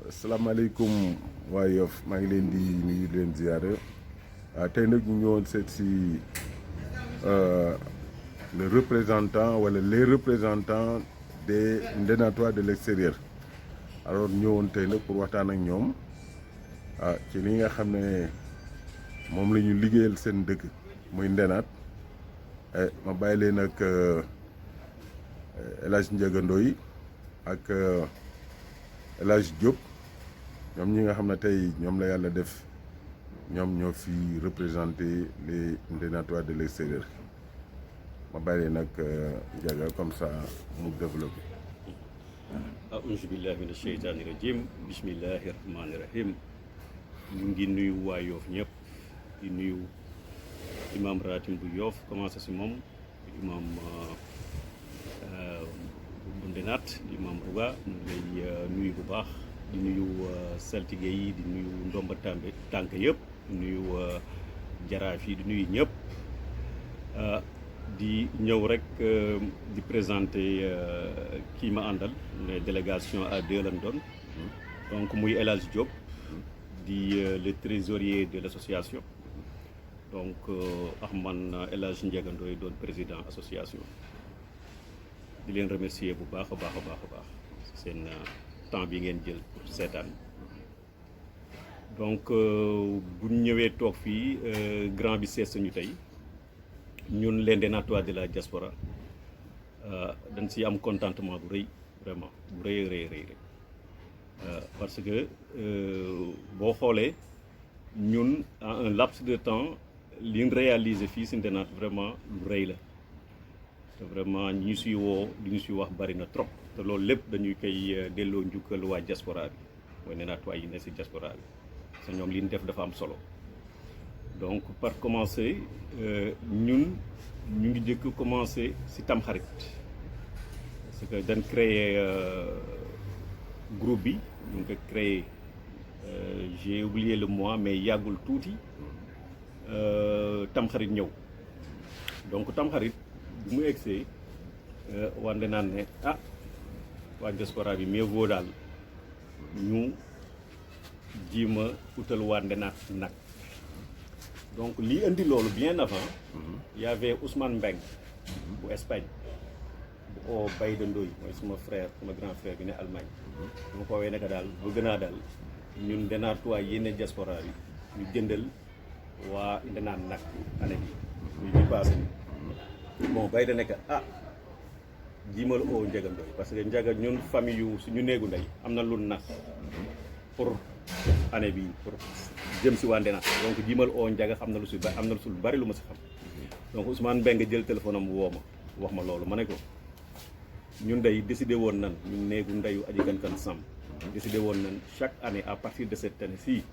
asalaamaaleykum waa Yoff maa ngi leen di nuyu leen ziyaara tey nag ñu ñëwoon seet si le représentant wala les représentants des Ndénatois de l'extérieur alors ñëwoon tey nag pour waxtaan ak ñoom ci li nga xam ne moom la ñu liggéeyal seen dëkk muy Ndénaat ma bàyyi leen ak El Hadj Ndiaga Ndoye ak El Hadj Diop ñoom ñi nga xam ne tey ñoom la yàlla def ñoom ñoo fi représenté les Ndénatois de l'extérieur ma bàyyi leen ak Ndiaga comme ça mu développé. aouzu billahi mina sheytaani rajim bismillahi rahmaani rahim ñu ngi nuyu waa Yoff ñëpp di nuyu imam ratim bu Yoff commencé si moom imam bu Ndénaat di imam Rouga ñu ngi lay nuyu bu baax di nuyu saltige yi di nuyu ndomba tànk yëpp di nuyu jaraaf yi di nuyu ñëpp di ñëw rek di présenter kii ma àndal les délégations à deux lañ doon donc muy El Hadj Diop di le trésorier de l'association donc ak man El Hadj Ndiaga Ndoye doon président association di leen remercier bu baax a baax a baax a baax seen temps bi ngeen jël pour seetaan donc bu ñëwee toog fii grand bi seet sañu tey ñun les Ndénatois de la diaspora dañ si am contentement bu rëy vraiment bu rëy rëy parce que boo xoolee ñun en un laps de temps li ñu réalisé fii si Ndénaat vraiment lu rëy la te vraiment ñu siy woo li ñu siy wax bari na trop te loolu lépp dañuy koy delloo njukkal waa diaspora bi mooy Ndénatois yi ne si diaspora bi parce que ñoom li ñu def dafa am solo donc par commencer ñun ñu ngi jëkk commencer si Tamxarit parce que dañ créer groupe bi ñu ngi ko créé j'ai oublié le mois mais yàggul tuuti Tamxarit ñëw donc Tamxarit bu mu egsee waa Ndénaat ne waa diaspora bi mieux vaut daal ñu jiima utal waa Ndénaat nag donc lii indi loolu bien avant y avait Ousmane Mbeng bu Espagne bu oo Bayda Ndoye mooy suma frère suma grand frère bi ne Allemagne bu ma ko woowee nekk daal bëgg naa daal ñun Ndénatois yénne diaspora bi ñu jëndal waa Ndénaat nag année bi ñu passé ni bon Bayda nekk jiimal oo Ndiaga Ndoye parce que Ndiaga ñun famille yu suñu néegu ndey am na lu nax pour année bi pour jëm si waa Ndénaat donc jiimal oo Ndiaga xam na lu si am na lu bari lu ma si xam donc Ousmane Mbengue jël téléphone am woo ma wax ma loolu ma ne ko ñun day décidé woon nan ñun néegu ndeyu Aji Kankan Samb décidé woon nan chaque année à partir de cette année ci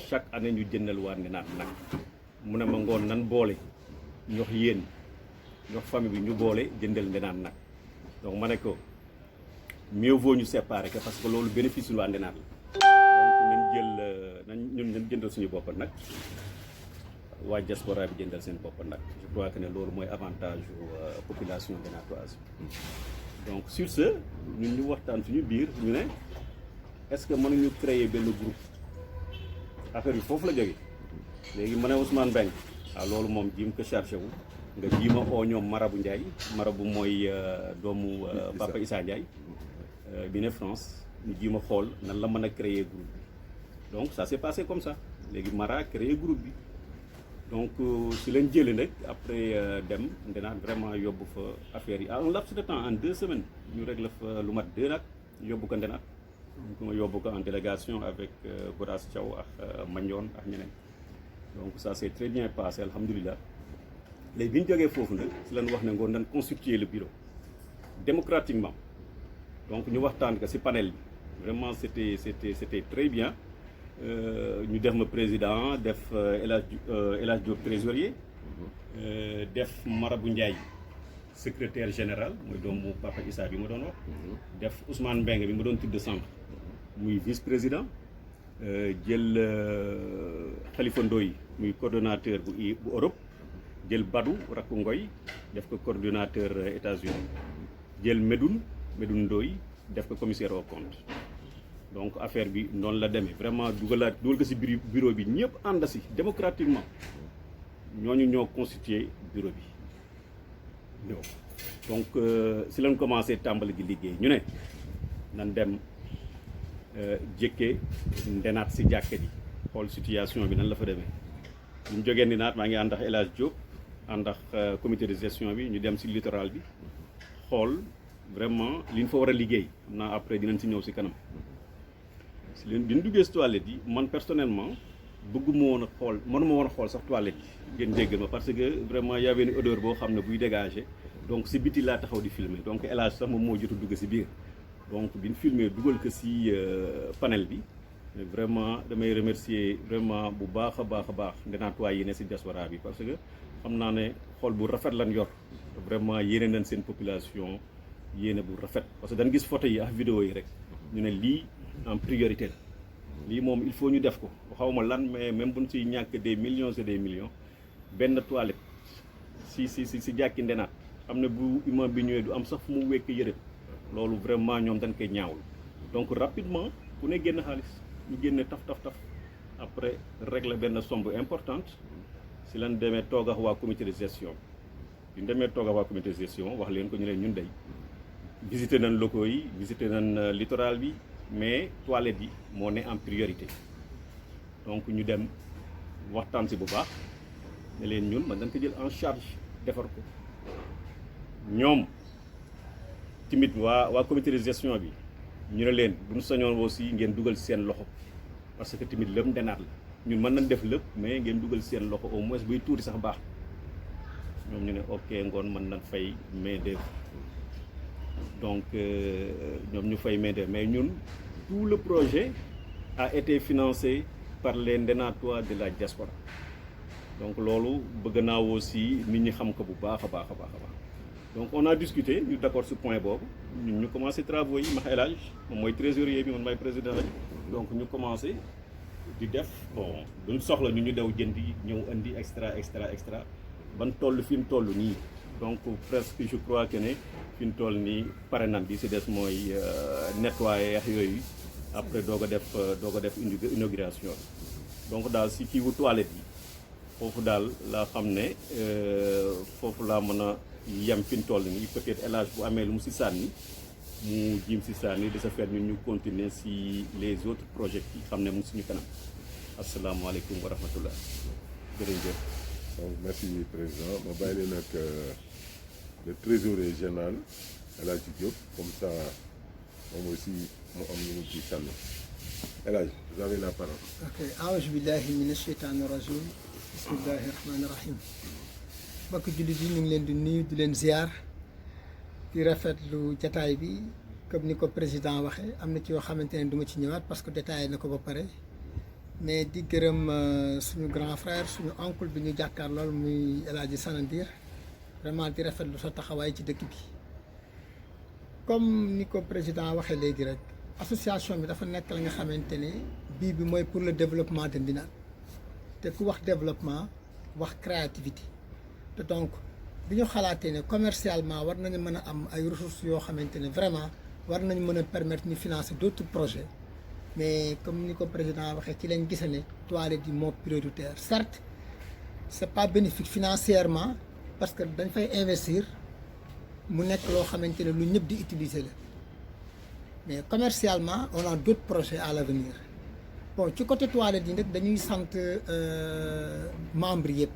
chaque année ñu jëndal waa Ndénaat nag mu ne ma ngoon nan boole ñox yéen ñox famille bi ñu boole jëndal Ndénaat nag donc ma ne ko mieux vaut ñu séparer que parce que loolu bénéfice lu waa Ndénaat la donc nañ jëndal suñu bopp nag waa diaspora bi jëndal seen bopp nag je crois que ne loolu mooy avantage population ndénatoise donc sur ce ñun ñu waxtaan suñu biir ñu ne est-ce que mënuñu créer benn groupe affaire bi foofu la jógee léegi ma ne Ousmane Beng loolu moom jiim ko chargé wu nga jiima oo ñoom Marabu Ndiaye Marabu mooy doomu Papa Issa Ndiaye bi ne France ñu jiima xool nan la mën a créer groupe bi donc ça s'est passé comme ça léegi Mara créer groupe bi donc si lañ jëlee nag après dem Ndénaat vraiment yóbbu fa affaire yi en laps de temps en 2 semaines ñu réglé fa lu mat 2 nag yóbbu ko Ndénaat donc yóbbu ko en délégation avec Boras Thiaw ak Mandione ak ñeneen donc ça s'est très bien passé alhamdulilah léegi bi ñu jógee foofu nag si lañ wax ne ngoon dañ constituer le bureau démocratiquement donc ñu waxtaan ko si panel bi vraiment c'était très bien ñu def ma président def El Hadj Diop trésorier def Marabu Ndiaye secrétaire général mooy doomu Papa Issa bi ma doon wax def Ousmane Mbengue bi ma doon tudd sànq muy vice président jël Khalifa Ndoye muy coordonnateur bu Europe jël Badou Rakku Ngoy def ko coordonnateur États-Unis jël Medoune Ndoye def ko commissaire au compte donc affaire bi noonu la demee vraiment dugal ko ci bureau bi ñëpp ànd ci démocratiquement ñooñu ñoo constitué bureau bi ñëw donc si lañ commencé tàmbali gi liggéey ñu ne nan dem jëkkee ndenaat ci jàkka ji xool situation bi nan la fa demee bu ñu jógee ndenaat maa ngi ànd ak El Hadj Diop ànd ak comité de gestion bi ñu dem ci littoral bi xool vraiment li ñu fa war a liggéey xam naa après dinañ ci ñëw ci kanam si leen bi ñu duggee ci toilette yi man personnellement bëgguma woon a xool mënuma woon a xool sax toilette yi ngeen jéggal ma parce que vraiment y avait une odeur boo xam ne buy dégager donc ci biti laa taxaw di filmer donc El Hadj sax moom moo jot a dugg ci biir donc bi ñu filmer dugal ko ci panel bi vraiment damay remercier vraiment bu baax a baax ndenaatuwaay yi ne ci diaspora bi parce que xam naa ne xool bu rafet lan yor vraiment yéene nañ seen population yéene bu rafet parce que dañ gis photo yi ak vidéo yi rek ñu ne lii en priorité la lii moom il faut ñu def ko xawma lan mais même buñ ciy ñàkk des millions et des millions benn toilette si jàkki ndenaat xam ne bu imam bi ñëwee du am sax fu mu wekk yëre loolu vraiment ñoom dañ koy ñaawul donc rapidement ku ne génn xaalis ñu génne taf après régler benn somme importante si lan demee toog ak waa comité de gestion bi ñu demee toog ak waa comité de gestion wax leen ko ñu leen ñun day visité nañ locaux yi visité nañ littoral bi mais toilettes yi moo ne en priorité donc ñu dem waxtaan si bu baax ne leen ñun man dañ ko jël en charge defar ko ñoom tamit waa comité de gestion bi ñu ne leen bu ñu sañoon aussi ngeen dugal seen loxo parce que tamit lépp ndenaat la ñun mën nañ def lépp mais ngeen dugal seen loxo au moins buy tuuti sax baax ñoom ñu ne ok ngoon mën nañ fay main d'œuvre donc ñoom ñu fay main d'œuvre mais ñun tout le projet a été financé par les ndenatois de la diaspora donc loolu bëgg naa aussi nit ñi xam ko bu baax a baax donc on a discuté ñu d'accord ce point boobu ñun ñu commencé travaux yi max El Hadj moom mooy trésorier bi man maay président la donc ñu commencé di def bon duñ soxla ñu daw jëndi ñëw indi extra ban toll fi mu toll nii donc presque je crois que ne fi mu toll nii pare nan bi si des mooy nettoyer ak yooyu après doog a def inauguration donc daal si kii wu toilette yi foofu daal laa xam ne foofu laa mën a yem fi mu toll nii peut-être El Hadj bu amee lu mu si sànni mu jiim si sànni de ce fait ñun ñu continuer si les autres projets yi xam ne mu suñu kanam asalaamaaleykum wa rahmatullah jërëjëf. donc merci président ma bàyyi leen ak le trésorier général El Hadj Diop comme ça moom aussi mu am ñu ci sànni El Hadj vous avez la parole. ok aouzu billahi mina sheytaani rajim bismillahi rahmaani rahim mbokk jullit yi ñu ngi leen di nuyu di leen ziar di rafetlu jataay bi comme ni ko président waxee am na ci yoo xamante ne du ma ci ñëwaat parce que détaillé na ko ba pare mais di gërëm suñu grand frère suñu oncle bi ñu jàkkaar lool muy El Hadji Sanandir vraiment di rafetlu sa taxawaay ci dëkk bi comme ni ko président waxee léegi rek association bi dafa nekk la nga xamante ne bii bi mooy pour le développement de Ndinane te ku wax développement wax créativité te donc bi ñu xalaatee ne commercialement war nañu mën a am ay ressources yoo xamante ne vraiment war nañu mën a permettre ñu financer d'autres projets mais comme ni ko président waxee ci lañ gisa ne toilette yi moo prioritaire certes c'est pas bénéfique financièrement parce que dañ fay investir mu nekk loo xamante ne lu ñëpp di utiliser la mais commercialement on a d'autres projets à l'avenir bon ci côté toilette yi nag dañuy sant membres yëpp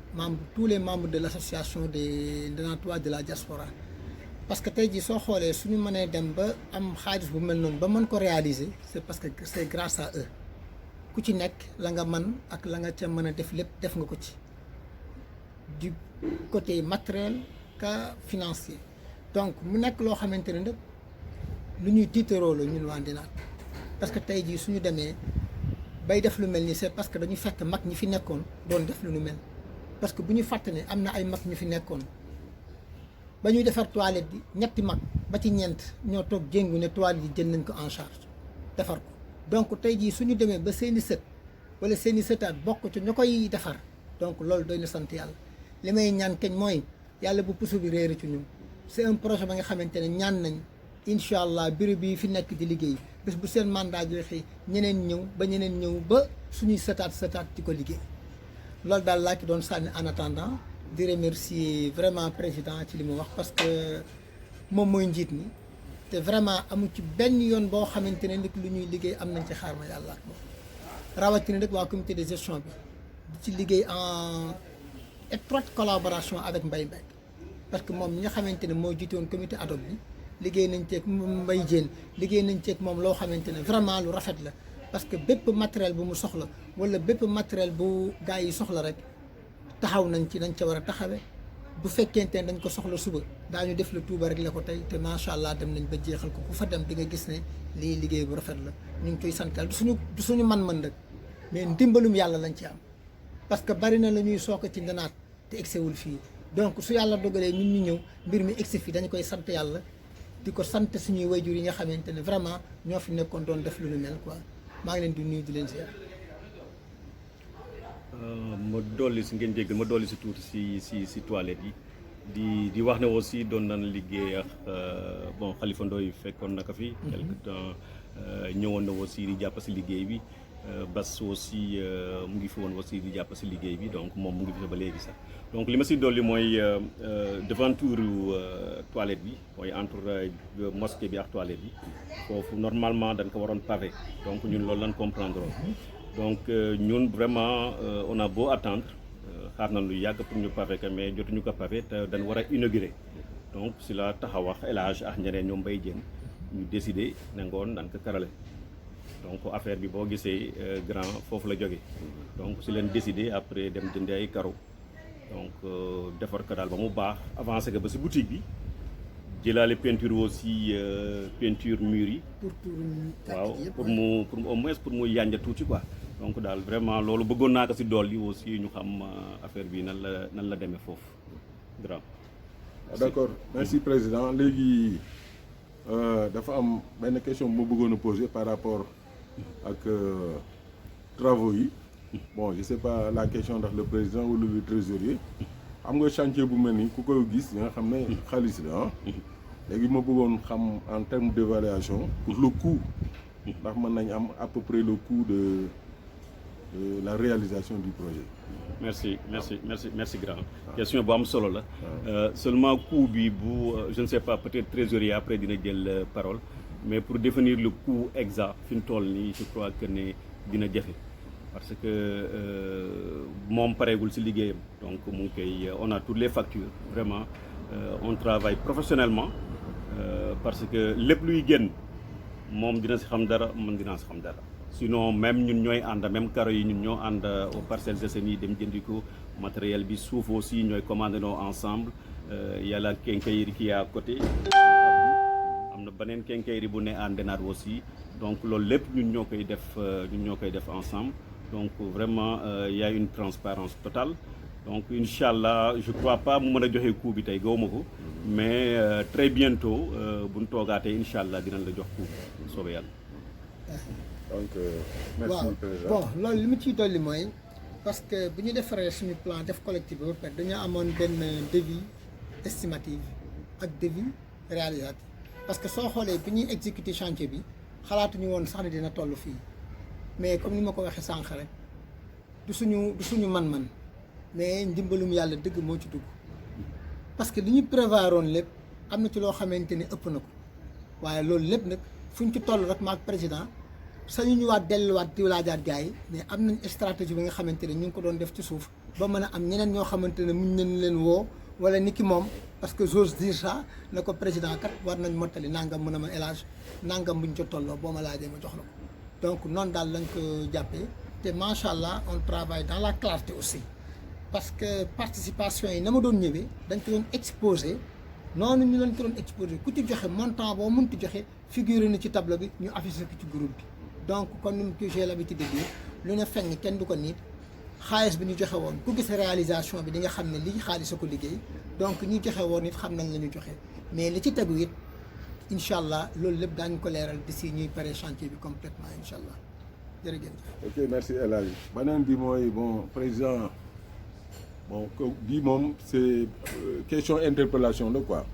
tous les membres de l'association des ndenatois de la diaspora parce que tey jii soo xoolee suñu mënee dem ba am xaalis bu mel noonu ba mën ko réaliser c'est parce que c'est grâce à eux ku ci nekk la nga mën ak la nga ca mën a def lépp def nga ko ci du côté matériel ka financier donc mu nekk loo xamante ne nag lu ñuy tiitaroo la ñun waa Ndinane parce que tey jii suñu demee bay def lu mel nii c'est parce que dañu fekk mag ñi fi nekkoon doon def lu nu mel parce que bu ñu fàtte ne am na ay mag ñu fi nekkoon ba ñuy defar toilette bi ñetti mag ba ci ñeent ñoo toog jéngu ne toilette yi jël nañ ko en charge defar ko donc tey jii suñu demee ba seeni sët wala seeni sëtaat bokk ci ñu koy defar donc loolu doy na sant yàlla li may ñaan keñ mooy yàlla bu puso bi réere ci ñun c'est un projet ba nga xamante ne ñaan nañ incha allah bureau bi fi nekk di liggéey bés bu seen mandat jeexee ñeneen ñëw ba ñeneen ñëw ba suñuy sëtaat di ko liggéey loolu daal laa ki doon sànni en attendant di remercier vraiment président ci li mu wax parce que moom mooy njiit mi te vraiment amu ci benn yoon boo xamante ne nit lu ñuy liggéey am nañ ci xaar ma yàlla ak moom rawatina rek waa comité de gestion bi di ci liggéey en étroite collaboration avec Mbaye Mbaye parce que moom ñi nga xamante ne moo jiite woon comité ad hoc bi liggéey nañ ceeg Mbaye Diène liggéey nañ ceeg moom loo xamante ne vraiment lu rafet la parce que bépp matériel bu mu soxla wala bépp matériel bu gars yi soxla rek taxaw nañ ci dañ ca war a taxawee bu fekkente ne dañ ko soxla suba daañu def le tuuba rek la ko tey te macha allah dem nañ ba jeexal ko ku fa dem di nga gis ne lii liggéey bu rafet la ñu ngi koy santal du suñu man-man rek mais ndimbalum yàlla lañ ci am parce que bari na la ñuy soog ci ndanaat te egsewul fii donc su yàlla dogalee ñun ñu ñëw mbir mi egsi fii dañu koy sant yàlla di ko sant suñuy wayjur yi nga xamante ne vraiment ñoo fi nekkoon doon def lu nu mel quoi maa ngi leen di nuyu di leen ziar. ma dolli si ngeen jéggal ma dolli si tuuti si toilette yi di wax ne aussi doon nañ liggéey ak bon Khalifa Ndoye fekkoon na ko fi. quelque temps ñëwoon na aussi di jàpp si liggéey bi. Bass aussi mu ngi fi woon aussi di jàpp si liggéey bi donc moom mu ngi fi ba léegi sax donc li ma si dolli mooy devanture toilette bi mooy entre mosquée bi ak toilette bi foofu normalement dañ ko waroon pavé donc ñun loolu lañ comprendre donc ñun vraiment on a beau attendre xaar nañ lu yàgg pour ñu pavé ko mais jotuñu ko pavé te dañ war a inaugurer donc si la taxawax El Hadj ak ñeneen ñoom Mbaye Diène ñu décidé ne ngoon dañ ko karale donc affaire bi boo gisee grand foofu la jóge donc si leen décidé après dem jëndi ay carreaux donc defar ko daal ba mu baax avancé ko ba si boutique bi jëlaale peinture aussi peinture mur yi waaw pour mu au moins pour mu yànja tuuti quoi donc daal vraiment loolu bëggoon naa ko si dool yi aussi ñu xam affaire bi nan la demee foofu grand d'accord merci président léegi dafa am benn question bu ma bëggoon a poser par rapport ak travaux yi bon je sais pas la question ndax le président wala le trésorier xam nga chantier bu mel ni ku koy gis nga xam ne xaalis la ah léegi ma bëggoon xam en termes d'évaluation pour le coût ndax mën nañ am à peu près le coût de la réalisation du projet. merci grand question bu am solo la seulement coût bi bu je ne sais pas peut-être trésorier après dina jël parole mais pour définir le coût exact fi mu toll nii je crois que ne dina jafe parce que moom pareegul ci liggéeyam donc mu ngi koy on a toutes les factures vraiment on travaille professionnellement parce que lépp luy génn moom dina ci xam dara man dinaa ci xam dara sinon même ñun ñooy ànd même carreaux yi ñun ñoo ànd aux Parcelles Assainies dem jëndi ko matériel bi suuf aussi ñooy commandé noo ensemble y a la quincaillerie qui est à côté am na beneen quincaillerie bu ne en Ndenaat aussi donc loolu lépp ñun ñoo koy def ensemble donc vraiment y a une transparence totale donc incha allah je crois pas mu mën a joxe coût bi tey gawma ko mais très bientôt buñ toogaatee incha allah dinañ la jox coût soobee yàlla. donc merci président bon loolu li mu ciy dolli mooy parce que bu ñu defaree suñu plan def collectif ba pare dañoo amoon benn devis estimatif ak devis réalisatif parce que soo xoolee bi ñuy exécuter chantier bi xalaatuñu woon sax ne dina toll fii mais comme ni ma ko waxee sànq rek du suñu man-man mais ndimbalum yàlla dëgg moo ci dugg parce que li ñu prévoiroon lépp am na ci loo xamante ni ëpp na ko waaye loolu lépp nag fu ñu ci toll rek maak président sañu ñu waat delluwaat di laajaat gars yi mais am nañ stratégie bi nga xamante ne ñu ngi ko doon def ci suuf ba mën a am ñeneen ñoo xamante ne muñ nañ leen woo wala ni ki moom parce que j'ose dire ça ne ko président kat war nañ mottali nangam mën a ma élage nangam buñ ca tolloo boo ma laajee ma jox la ko donc noonu daal lañ ko jàppee te macha allah on travaille dans la clarté aussi parce que participation yi na ma doon ñëwee dañ ko doon exposé noonu ñu leen ko doon exposé ku ci joxe montant boo mënti joxe figuré na ci tableau bi ñu affiché ko ci groupe bi donc kon ni que j'ai l'habitude de dire lu ne fenn kenn du ko niit xaalis bi ñu joxe woon ku gis réalisation bi di nga xam ne lii xaalis a ko liggéey donc ñi joxe woon it xam nañ la ñu joxe mais li ci tegu it incha allah loolu lépp daañu ko leeral d'ici ñuy pare chantier bi complètement incha allah jërëjëf. ok merci El Hadj beneen bi mooy bon président bon bii moom c'est question interpellation la quoi.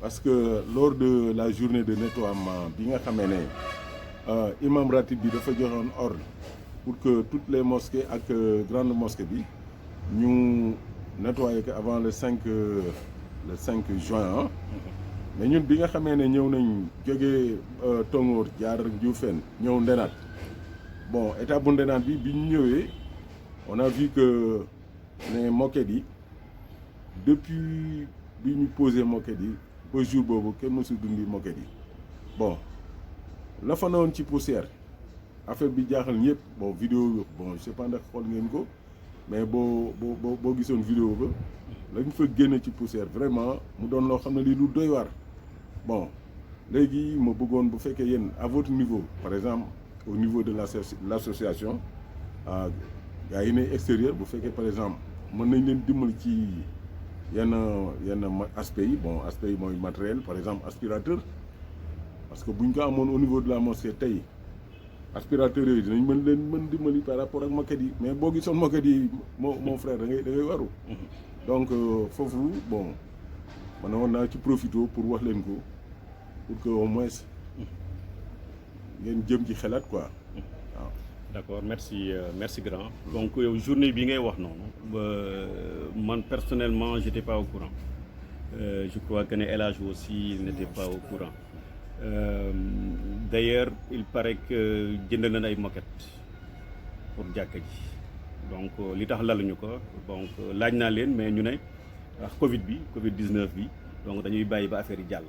parce que lors de la journée de nettoiement bi nga xamee ne imam ratib bi dafa joxoon ordre pour que toutes les mosquées ak grande mosquée bi ñu nettoyer ko avant le 5 juin mais ñun bi nga xamee ne ñëw nañ jógee Tongoor jaar Ndioufène ñëw Ndenaat bon état bu Ndenaat bi ñu ñëwee on a vu que ne moquette yi depuis bi ñu posé moquette yi ba jour boobu kenn mësul dundi moquette yi bon la fa newoon ci poussière affaire bi jaaxal ñëpp bon vidéo bon je sais pas ndax xool ngeen ko mais boo gisoon vidéo ba lañ fa génne ci poussière vraiment mu doon loo xam ne lii lu doy waar bon léegi ma bëggoon bu fekkee yéen à votre niveau par exemple au niveau de l'association gars yi ne extérieur bu fekkee par exemple mën nañ leen dimbali ci yenn aspects yi bon aspects yi mooy matériel par exemple aspirateur parce que buñ ko amoon au niveau de la mosquée tey aspirateur yooyu dinañ mën dimbali par rapport ak moquette yi mais boo gisoon moquette yi mon frère da ngay waru donc foofu bon man woon naa ci profité pour wax leen ko pour que au moins ngeen jëm ci xelaat quoi waaw. D'accord, merci grand. Donc journée bi ngay wax noonu man personnellement j'étais pas au courant. Je crois que ne El Hadj aussi n'était pas au courant. D'ailleurs il paraît que jënd nañ ay moquettes pour jàkka ji donc li tax laluñu ko donc laaj naa leen mais ñu ne Covid 19 bi donc dañuy bàyyi ba affaire yi jàll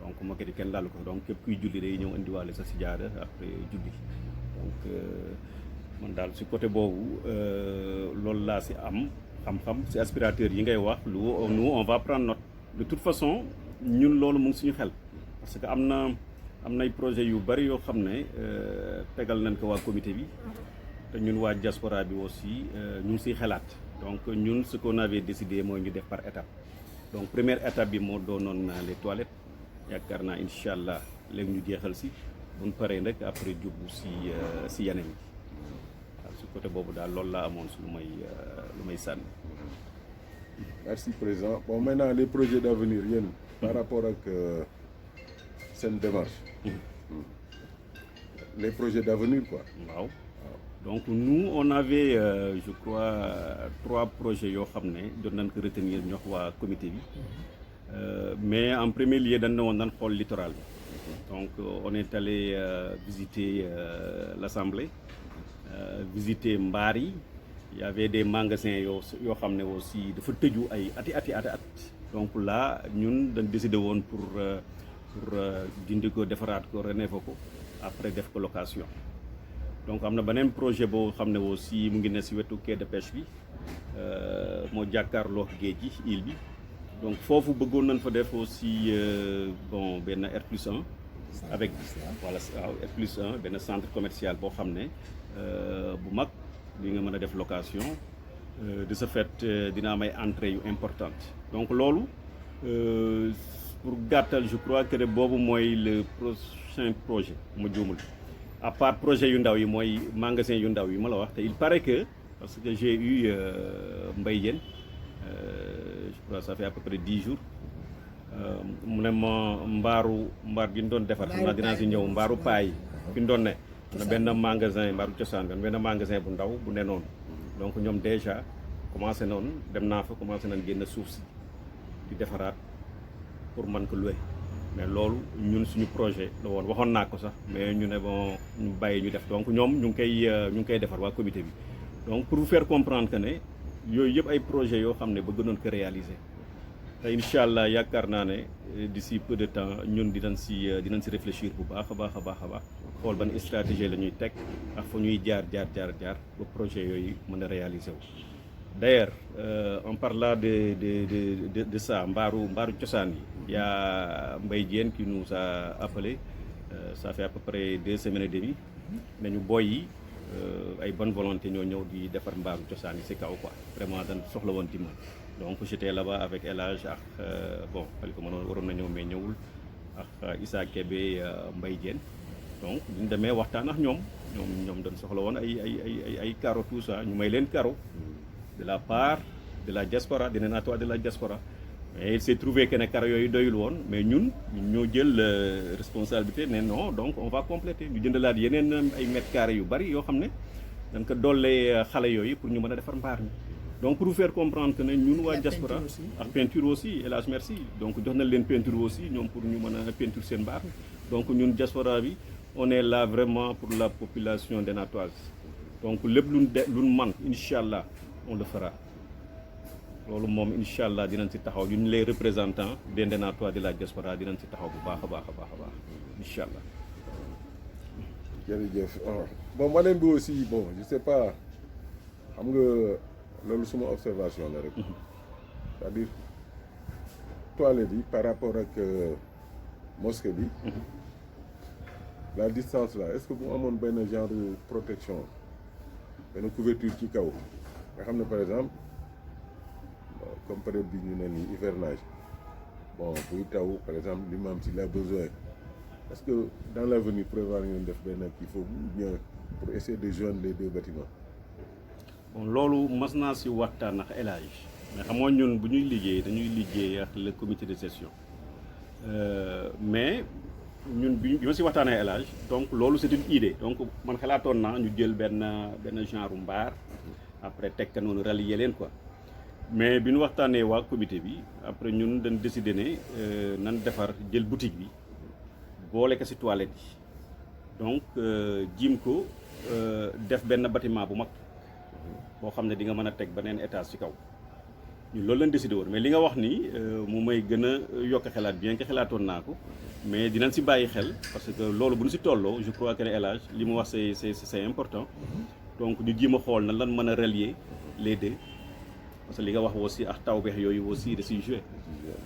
donc moquette yi kenn lalu ko donc képp kuy julli day ñëw indiwaale sa sijaada après julli donc man daal si côté boobu loolu laa si am xam-xam si aspirateur yi ngay wax nous on va prendre note de toute façon ñun loolu mu ngi suñu xel parce que am nay projet yu bari yoo xam ne tegal nañ ko waa comité bi te ñun waa diaspora bi aussi ñu ngi siy xalaat donc ñun ce qu'on avait décidé mooy ñu def par étape donc première étape bi moo doonoon les toilettes yaakaar naa incha allah léegi ñu jeexal si buñ paree rek après jubbu si yeneen yi waaw si côté boobu daal loolu laa amoon si lu may sànni. Merci président bon maintenant les projets d'avenir yéen par rapport ak seen démarche. Les projets d'avenir quoi. waaw donc nous on avait je crois 3 projets yoo xam ne jot nañ ko retenir ñox waa comité bi mais en premier lieu dañ ne woon nañ xool littoral bi donc on est allé visiter l'assemblée visiter mbaar yi il y avait des magasins yoo xam ne aussi dafa tëju ay at donc là ñun dañ décidé woon pour dindi ko defaraat ko rénover ko après def ko location donc am na beneen projet boo xam ne aussi mu ngi ne si wetu quai de pêche bi moo jàkkaarloo géej gi île bi donc foofu bëggoon nañ fa def aussi bon benn R+1 avec voilà R+1 benn centre commercial boo xam ne bu mag li nga mën a def location de ce fait dina am ay entrées yu importantes donc loolu pour gàttal je crois que boobu mooy le prochain projet ma juumul à part projet yu ndaw yi mooy magasin yu ndaw yi ma la wax te il paraît que parce que j'ai eu Mbaye Diène je crois ça fait à peu près 10 jours mu ne ma mbaar bi ñu doon defar xam naa dinaa si ñëw mbaaru paay fi ñu doon ne na benn magasin mbaaru cosaan benn magasin bu ndaw bu ne noonu donc ñoom déjà commencé noonu dem naa fa commencé nañ génn suuf si di defaraat pour mën ko louer mais loolu ñun suñu projet la woon waxoon naa ko sax mais ñu ne bon ñu bàyyi ñu def donc ñoom ñu ngi koy defar waa comité bi donc pour vous faire comprendre que ne yooyu yëpp ay projets yoo xam ne bëgg nañ ko réaliser te incha allah yaakaar naa ne d'ici peu de temps ñun dinañ si réfléchir bu baax a baax xool ban stratégie la ñuy teg ak fa ñuy jaar ba projet yooyu mën a réaliser wu. D'ailleurs en parlant de ça mbaaru cosaan yi y a Mbaye Diène qui nous a appelé ça fait à peu près 2 semaines et demie nañu boy yi ay bonne volonté ñoo ñëw di defar mbaaru cosaan yi si kaw quoi vraiment dañ soxla woon dimbal donc j'étais là-bas avec El Hadj ak bon xale ko mënoon waroon na ñëw mais ñëwul ak Issa Kébé Mbaye Diène donc bu ñu demee waxtaan ak ñoom dañ soxla woon ay carreaux tout ça ñu may leen carreau de la part de la diaspora des Nénatois de la diaspora mais il s'est trouvé que ne carré yooyu doyul woon mais ñun ñoo jël responsabilité ne non donc on va compléter ñu jëndalaat yeneen ay mètres carrés yu bari yoo xam ne dañ ko dollee xale yooyu pour ñu mën a defar mbaar mi donc pour vous faire comprendre que ne ñun waa diaspora ak peinture aussi El Hadj merci donc jox nañ leen peinture aussi ñoom pour ñu mën a peinture seen mbaar mi donc ñun diaspora bi on est là vraiment pour la population dénatoise donc lépp luñ man incha allah on le fera loolu moom incha allah dinañ ci taxaw ñun les représentants des Ndénatois de la diaspora dinañ ci taxaw bu baax a baax a baax a baax incha allah. jërëjëf bon ma leen bi aussi bon je sais pas xam nga loolu suma observation la rek c'est-à-dire toilette yi par rapport ak mosquée bi la distance là est-ce que bu amoon benn genre protection benn couverture ci kaw nga xam ne par exemple comme période bi ñu ne nii hivernage bon buy taw par exemple l'imam s'il a besoin est-ce que dans l'avenir prévoir ngeen def benn kii foofu bien pour essayer de joindre les deux bâtiments. bon loolu mas naa si waxtaan ak El Hadj mais xam nga ñun bu ñuy liggéey dañuy liggéey ak le comité de gestion mais ñun bi ma si waxtaanee El Hadj donc loolu c'est une idée donc man xalaatoon naa ñu jël benn genre mbaar après teg ka noonu rallier leen quoi mais bi ñu waxtaanee waa comité bi après ñun dañ décider ne nan defar jël boutique bi boole ko si toilette yi donc jiim ko def benn bâtiment bu mag boo xam ne di nga mën a teg beneen étage ci kaw ñun loolu lañ décidé woon mais li nga wax nii mu may gën a yokk xalaat bien que xalaatoon naa ko mais dinañ si bàyyi xel parce que loolu bu ñu si tolloo je crois que ne El Hadj li mu wax c'est important donc ñu jiim a xool na lan mën a relier les deux parce que li nga wax aussi ak taw beex yooyu aussi da siy joué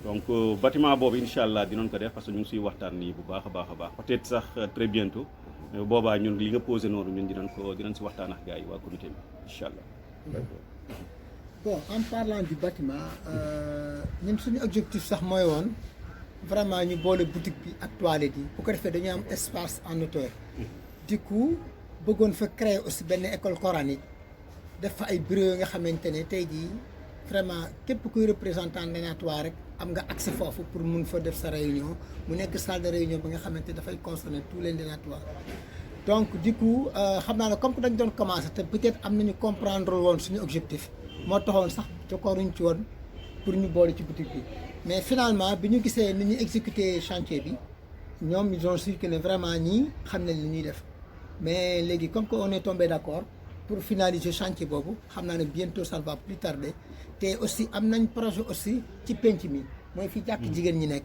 donc bâtiment boobu incha allah dinañ ko def parce que ñu ngi siy waxtaan nii bu baax a baax a baax peut-être sax très bientôt boobaa ñun li nga posé noonu ñun dinañ si waxtaan ak gars yi waa comité bi incha allah. bon en parlant du bâtiment ñun suñu objectif sax mooy woon vraiment ñu boole boutique bi ak toilette yi bu ko defee dañu am espace en hauteur du coup bëggoon fa créer aussi benn école coranique def fa ay bureau nga xamante ne tey jii vraiment képp kuy représentant Ndénatois rek am nga accès foofu pour mun fa def sa réunion mu nekk salle de réunion bi nga xamante dafay concerner tous les Ndénatois donc du coup xam naa ne comme que dañ doon commencer te peut-être am nañu comprendre woon suñu objectif moo taxoon sax jokkoruñ ci woon pour ñu boole ci boutique bi mais finalement bi ñu gisee ni ñu exécuter chantier bi ñoom ils ont su que ne vraiment ñii xam nañ li ñuy def mais léegi comme que on est tombé d'accord pour finaliser chantier boobu xam naa ne bientôt ça va plus tarder te aussi am nañ projet aussi ci penc mi mooy fi jàkk jigéen ñi nekk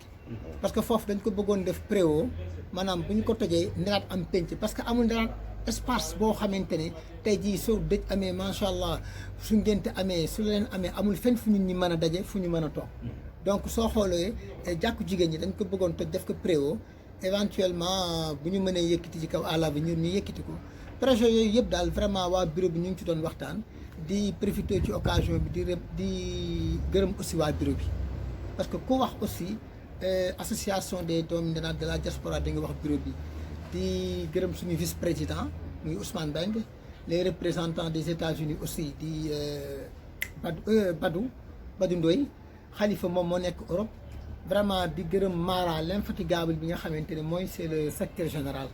parce que foofu dañ ko bëggoon def préau maanaam bu ñu ko tojee Ndénaat am penc parce que amul Ndénaat espace boo xamante ne tey jii soo dëj amee macha allah su ngénte amee su leen amee amul fenn fu nit ñi mën a daje fu ñu mën a toog donc soo xoolee jàkku jigéen ñi dañ ko bëggoon toj def ko préau éventuellement bu ñu mënee yëkkati ci kaw à l'avenir ñu yëkkati ko projet yooyu yëpp daal vraiment waa bureau bi ñu ngi ci doon waxtaan di profiter ci occasion bi di gërëm aussi waa bureau bi parce que ku wax aussi association des doomi Ndénaat de la diaspora da nga wax bureau bi di gërëm suñu vice-président muy Ousmane Mbengue les représentants des États-Unis aussi di Badou Ndoye Khalifa moom moo nekk Europe vraiment di gërëm Mara l'infatigable bi nga xamante ne mooy c'est le secrétaire général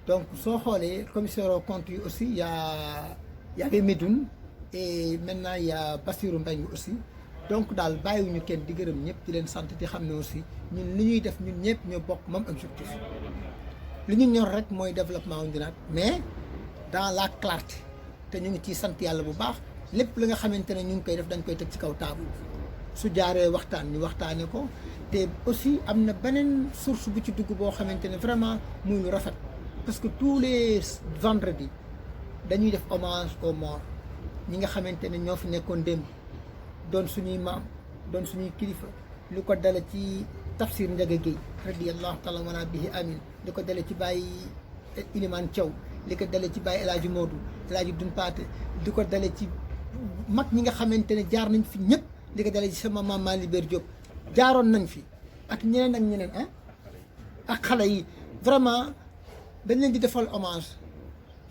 donc soo xoolee commissaire aux comptes yi aussi y a Medoune et maintenant y a Bassirou Mbengue aussi donc daal bàyyiwuñu kenn di gërëm ñëpp di leen sant di xam ne aussi ñun li ñuy def ñun ñëpp ñoo bokk même objectif li ñu ñor rek mooy développement wu Ndénaat mais dans la clarté te ñu ngi ciy sant yàlla bu baax lépp li nga xamante ne ñu ngi koy def dañ koy teg ci kaw table su jaaree waxtaan ñu waxtaanee ko te aussi am na beneen source bu ci dugg boo xamante ne vraiment muy lu rafet parce que tous les vendredis dañuy def hommage aux morts ñi nga xamante ne ñoo fi nekkoon démb doon suñuy maam doon suñuy kilifa lu ko dale ci Tafsir Ndiaga Guèye radiyallahu taala wana bihi amin li ko dale ci Baye Ilimane Thiaw li ko dale ci Baye El Hadji Modou El Hadji Dun Paate li ko dale ci mag ñi nga xamante ne jaar nañ fi ñëpp li ko dale ci sama maam Mali Ber Diop jaaroon nañ fi ak ñeneen ak xale yi vraiment dañ leen di defal hommage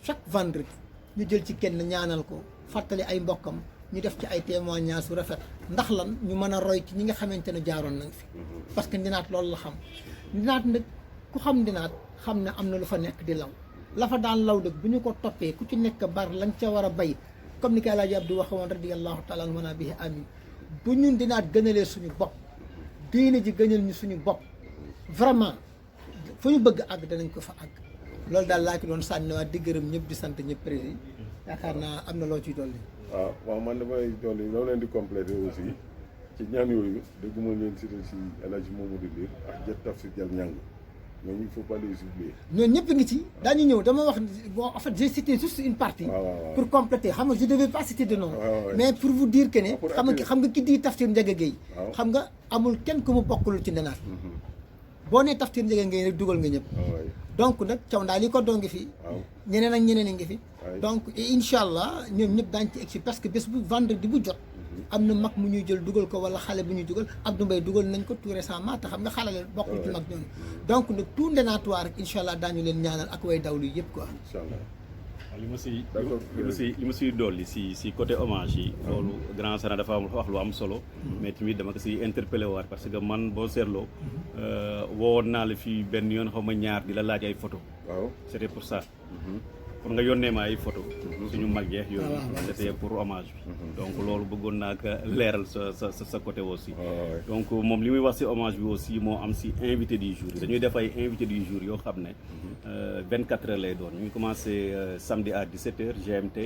chaque vendredi ñu jël ci kenn ñaanal ko fàttali ay mbokkam ñu def ci ay témoignages su rafet ndax lan ñu mën a roy ci ñi nga xamante ne jaaroon nañ fi parce que ndinaat loolu la xam ndinaat nag ku xam ndinaat xam ne am na lu fa nekk di law la fa daan law dëgg bu ñu ko toppee ku ci nekk bar lañ ca war a bay comme ni ko El Hadj Abdou waxee woon radiyallahu taala anhu wa bihi amin bu ñun ndinaat gënalee suñu bopp diine ji gënal ñu suñu bopp vraiment fu ñu bëgg àgg danañ ko fa àgg loolu daal laa ki doon sànniwaat di gërëm ñëpp di sant ñëpp président yaakaar naa am na loo ciy dolli. waaw man damay dolli loolu leen di complété aussi ci ñaan yooyu dégguma leen cité si El Hadj Mamadou Lir ak Jet Tafsir Dial Niang ñooñu il faut pas les oublier. ñooñu ñëpp ngi ci daañu ñëw dama wax bon en fait j'ai cité juste une partie. pour compléter xam nga je devais pas citer de nom. mais pour vous dire que ne. xam nga ki di Tafsir Ndiaga Guèye. xam nga amul kenn ku mu bokkulul ci ndenaat. boo nee Tafsir Ndiaga Guèye rek dugal nga ñëpp. donc nag caw ndaa li ko doo ngi fi. ñeneen ak ñeneen a ngi fi. donc incha allah ñoom ñëpp daañu ci egg si parce que bés bu vendredi bu jot. am na mag mu ñuy jël dugal ko wala xale bu ñuy dugal Abdou Mbaye dugal nañ ko tout récemment te xam nga xale la bokkul ci mag ñoonu donc nag tout ndenaatuwaar rek incha allah daañu leen ñaanal ak way dawlu yëpp quoi. incha allah. li ma siy dolli si côté hommage yi loolu grand Sénégal dafa am wax lu am solo mais tamit dama ko siy interpellé waat parce que man boo seetloo wowoon naa la fii benn yoon xaw ma ñaar di la laaj ay photo c'était pour ça pour nga yónnee ma ay photo suñu mag yeex yooyu c'était pour hommage bi donc loolu bëggoon naa ko leeral sa côté aussi donc moom li muy wax si hommage bi aussi moo am si invité du jour yi dañuy def ay invité du jour yoo xam ne 24 heures lay doon ñu ngi commencé samedi à 17h GMT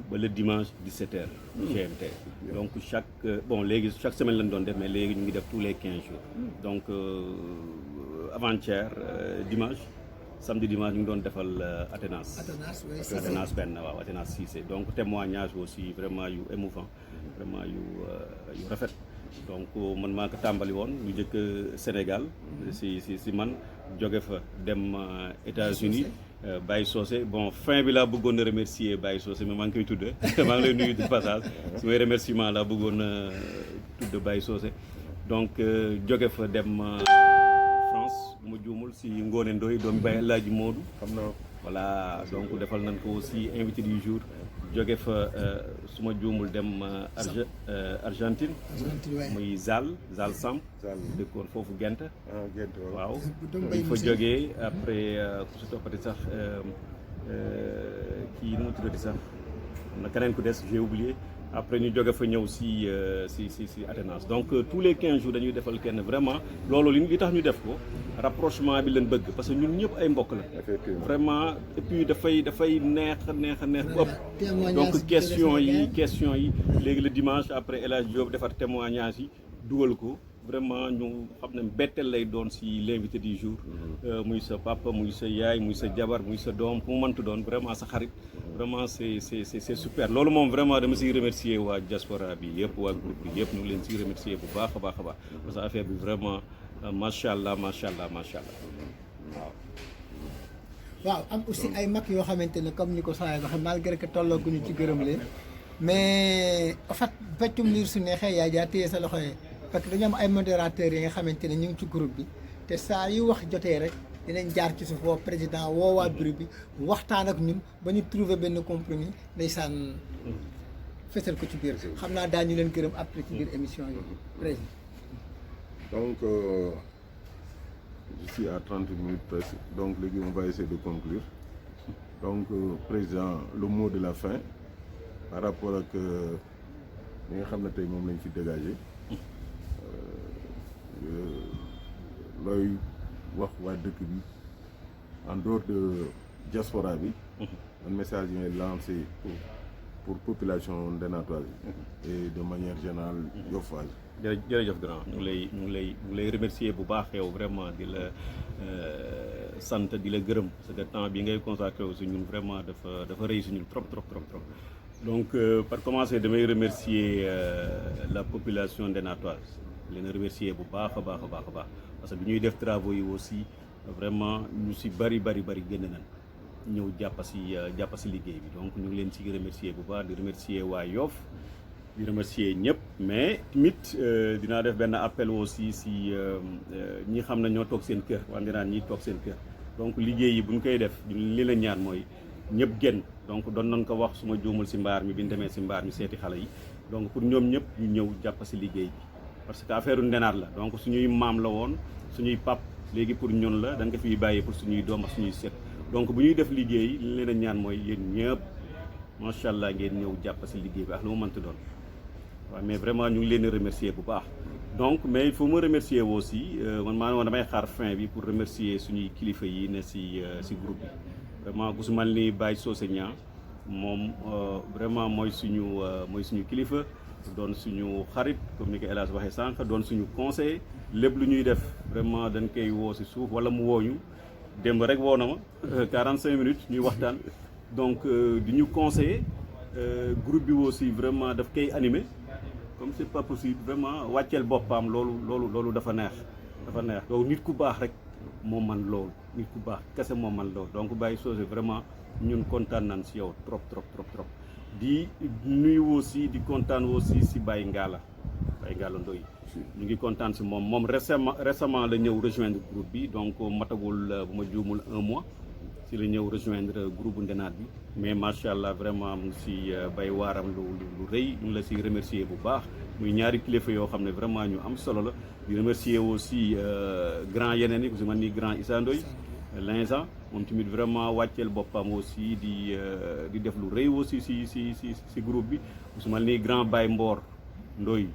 ba le dimanche 17h GMT donc léegi chaque semaine lañ doon def mais léegi ñu ngi def tous les 15 jours donc avant-hier dimanche samedi dimanche ñu ngi doon defal Athénas benn waaw Athénas Cissé donc témoignage aussi vraiment yu émouvant vraiment yu rafet donc man maa ko tàmbali woon lu njëkk Sénégal si man jóge fa dem États-Unis Baye Socé bon fin bi laa bëggoon a remercier Baye Socé mais maa ngi koy tudd maa ngi lay nuyu de passage su may remerciement laa bëggoon a tudd Baye Socé donc jóge fa dem France bu ma juumul si Ngone Ndoye doomu Baye El Hadj Modou xam naa voilà donc defal nañ ko aussi invité du jour jóge fa su ma juumul dem Argentine muy Zal Samb dëkkoon foofu Gent waaw buñ fa jógee après ku si toppati sax kii nu mu tuddati sax am na keneen ku des j'ai oublié après ñu jóge fa ñëw si Athénas donc tous les 15 jours dañuy defal kenn vraiment loolu li tax ñu def ko rapprochement bi leen bëgg parce que ñun ñëpp ay mbokk la vraiment et puis dafay neex bu ëpp donc question yi léegi le dimanche après El Hadj Diop defar témoignage yi dugal ko vraiment ñu xam ne mbetteel lay doon si l'invité du jour muy sa papa muy sa yaay muy sa jabar muy sa doom fu mu mëntu doon vraiment sa xarit vraiment c'est super loolu moom vraiment dama siy remercier waa diaspora bi yëpp waa groupe bi yëpp ñu ngi leen siy remercier bu baax a baax parce que affaire bi vraiment macha allah waaw am aussi ay mag yoo xamante ne comme ni ko saa waxee malgré que tollooguñu ci gërëm leen mais en fait feccum liir su neexee yaa jaa téye sa loxo yi parce que dañu am ay modérateurs yi nga xamante ne ñu ngi ci groupe bi te saa yu wax jotee rek dinañ jaar ci suuf woo président woo waa groupe bi waxtaan ak ñun ba ñu trouver benn compromis ndeysaan fesal ko ci biir xam naa daañu leen gërëm après ci biir émission yi président. Donc je suis à 30 minutes presque donc léegi on va essayer de conclure donc président le mot de la fin par rapport ak li nga xam ne tey moom lañ fi dégagé looy wax waa dëkk bi en dehors de diaspora bi un message yi ngay lancé pour population ndenatoise bi et de manière générale yoffaal. jërëjëf grand ñu ngi lay remercier bu baax yow vraiment di la sant di la gërëm parce que temps bi ngay consacré aussi ñun vraiment dafa rëy si ñun trop donc par commencer damay remercier la population ndenatoise leen remercier bu baax a baax parce que bi ñuy def travaux yi aussi vraiment ñu si bari génn nañ ñëw jàpp si liggéey bi donc ñu ngi leen si remercier bu baax di remercier waa Yoff di remercier ñëpp mais tamit dinaa def benn appel aussi si ñi xam ne ñoo toog seen kër wante naan ñi toog seen kër donc liggéey yi bu ñu koy def li la ñaan mooy ñëpp génn donc doon nañ ko wax su ma juumul si mbaar mi bi ñu demee si mbaar mi seeti xale yi donc pour ñoom ñëpp ñu ñëw jàpp si liggéey bi parce que affaire ndenaat la donc suñuy maam la woon suñuy pap léegi pour ñun la dañ ko fiy bàyyi pour suñuy doom ak suñuy set donc bu ñuy def liggéey li leen a ñaan mooy yéen ñëpp macha allah ngeen ñëw jàpp si liggéey bi ak lu mu mënti doon waaw mais vraiment ñu ngi leen di remercier bu baax donc mais il faut me remercier aussi man maa woon damay xaar fin bi pour remercier suñuy kilifa yi ne si groupe bi vraiment ku su mel ni Baye Socé Niang moom vraiment mooy suñu kilifa doon suñu xarit comme ni ko El Hadj waxee sànq doon suñu conseil lépp lu ñuy def vraiment dañ koy woo si suuf wala mu wooñu démb rek woo na ma 45 minutes ñuy waxtaan donc di ñu conseiller groupe bi aussi vraiment daf koy animer comme c'est pas possible vraiment wàcceel boppam loolu dafa neex donc nit ku baax rek moo man loolu nit ku baax kese moo man loolu donc Baye Socé vraiment ñun kontaan nañ si yow trop di nuyu aussi di kontaan aussi si Baye Ngala Ndoye ñu ngi kontaan si moom récemment la ñëw rejoindre groupe bi donc matagul bu ma juumul 1 mois si la ñëw rejoindre groupe bu ndenaat bi mais macha allah vraiment mu ngi si bay waaram lu rëy ñu ngi la si remercier bu baax muy ñaari kilifa yoo xam ne vraiment ñu am solo la di remercier aussi grand yeneen yi ku si mel ni grand Issa Ndoye l'insa moom tamit vraiment wàcceel boppam aussi di def lu rëy aussi si groupe bi ku si mel ni grand Baye Mbor Ndoye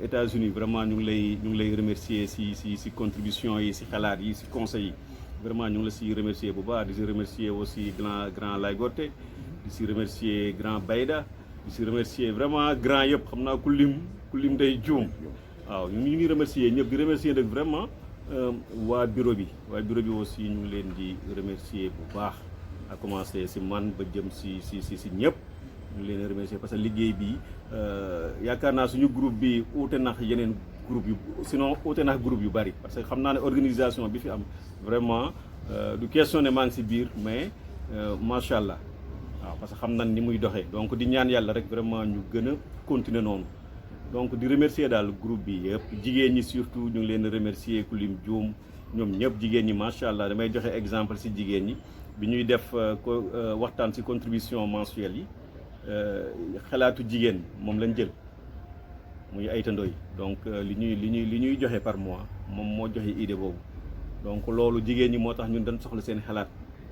États-Unis vraiment ñu ngi lay remercier si contribution yi si xalaat yi si conseils yi vraiment ñu ngi la si remercier bu baax di si remercier aussi grand Lay Goté di si remercier grand Bayda di si remercier vraiment grand yëpp xam naa ku lim day juum waaw ñu ngi remercier ñëpp di remercier nag vraiment waa bureau bi aussi ñu ngi leen di remercier bu baax à commencer si man ba jëm si ñëpp ñu ngi leen di remercier parce que liggéey bi yaakaar naa suñu groupe bi uute nax yeneen groupe yu sinon uute nax groupe yu bari parce que xam naa ne organisation bi fi am vraiment du question ne maa ngi si biir mais macha allah waaw parce que xam nañ ni muy doxee donc di ñaan yàlla rek vraiment ñu gën a continuer noonu donc di remercier daal groupe bi yëpp jigéen ñi surtout ñu ngi leen di remercier ku lim juum ñoom ñëpp jigéen ñi macha allah damay joxe exemple si jigéen ñi bi ñuy def waxtaan si contribution mensuelle yi xalaatu jigéen moom lañ jël muy Ayta Ndoye donc li ñuy joxe par mois moom moo joxe idée boobu donc loolu jigéen ñi moo tax ñun dañ soxla seen xalaat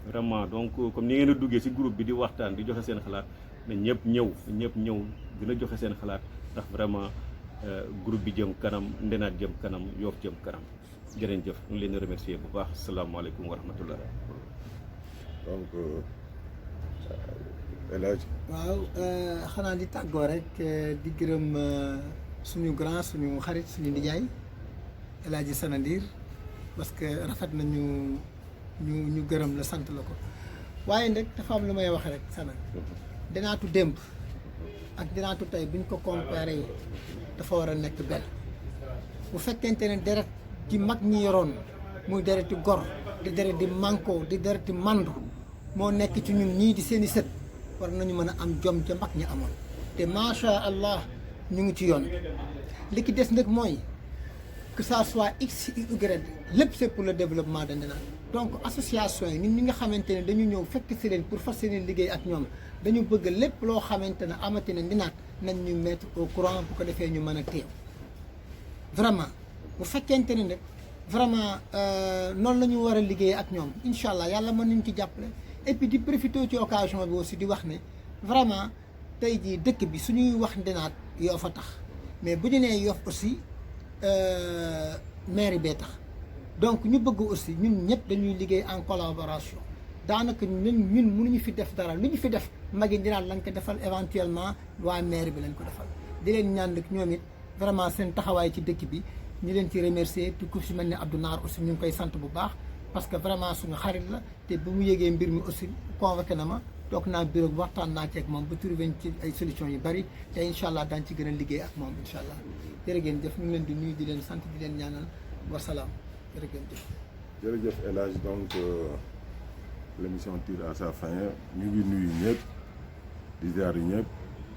vraiment donc comme ni ngeen a duggee si groupe bi di waxtaan di joxe seen xalaat na ñëpp ñëw gën a joxe seen xalaat ndax vraiment groupe bi jëm kanam ndenaat jëm kanam Yoff jëm kanam jërëjëf ñu ngi leen di remercier bu baax asalaamaaleykum wa rahmatullah. donc El Hadj waaw xanaa di tàggoo rek di gërëm suñu grand suñu xarit suñu nijaay El Hadji Sanandir parce que rafet nañu ñu gërëm la sant la ko waaye nag dafa am lu may wax rek sana Ndenaatu démb ak Ndenaatu tey buñ ko comparé dafa war a nekk benn bu fekkente ne deret ji mag ñi yoroon muy dereti gor di deret di manko di dereti mandu moo nekk ci ñun ñii di seeni sët war nañu mën a am jom ca mag ñi amoon te macha allah ñu ngi ci yoon li ki des nag mooy que ça soit x y lépp c'est pour le développement de Ndenaat donc association yi nit ñi nga xamante ne dañu ñëw fekk si leen pour fas yéene liggéey ak ñoom dañu bëgg lépp loo xamante ne amati na Ndenaat nañ ñu mettre au courant bu ko defee ñu mën a teew vraiment bu fekkente ne nag vraiment noonu la ñu war a liggéey ak ñoom incha allah yàlla mën nañu ci jàppale et puis di profité ci occasion bi aussi di wax ne vraiment tey jii dëkk bi suñuy wax Ndenaat Yoff a tax mais bu ñu nee Yoff aussi mairie bee tax donc ñu bëgg aussi ñun ñëpp dañuy liggéey en collaboration daanaka ñun mënuñu fi def dara lu ñu fi def magi Ndenaat lañ ko defal éventuellement waa mairie bi lañ ko defal di leen ñaan nag ñoom it vraiment seen taxawaay ci dëkk bi ñu leen ci remercier te ku si mel ni Abdou Naar aussi ñu ngi koy sant bu baax parce que vraiment suñu xarit la te bu mu yégee mbir mi aussi convoqué na ma toog naa bureau bi waxtaan naa ci ak moom ba trouvé ci ay solutions yu bari te incha allah daañu ci gën a liggéey ak moom incha allah jërë ngeen jëf ñu ngi leen di nuyu di leen sant di leen ñaanal wasalaam jërë ngeen jëf. jërëjëf El Hadj donc l'émission tire à sa fin ñu ngi nuyu ñëpp di ziar ñëpp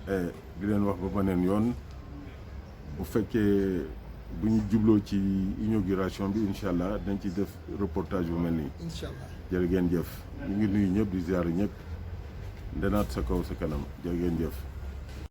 et di leen wax ba beneen yoon bu fekkee bu ñu jubloo ci inauguration bi incha allah dañ ci def reportage bu mel nii. incha allah jërë ngeen jëf ñu ngi nuyu ñëpp di ziar ñëpp Ndenaat sa kaw sa kanam jërë ngeen jëf.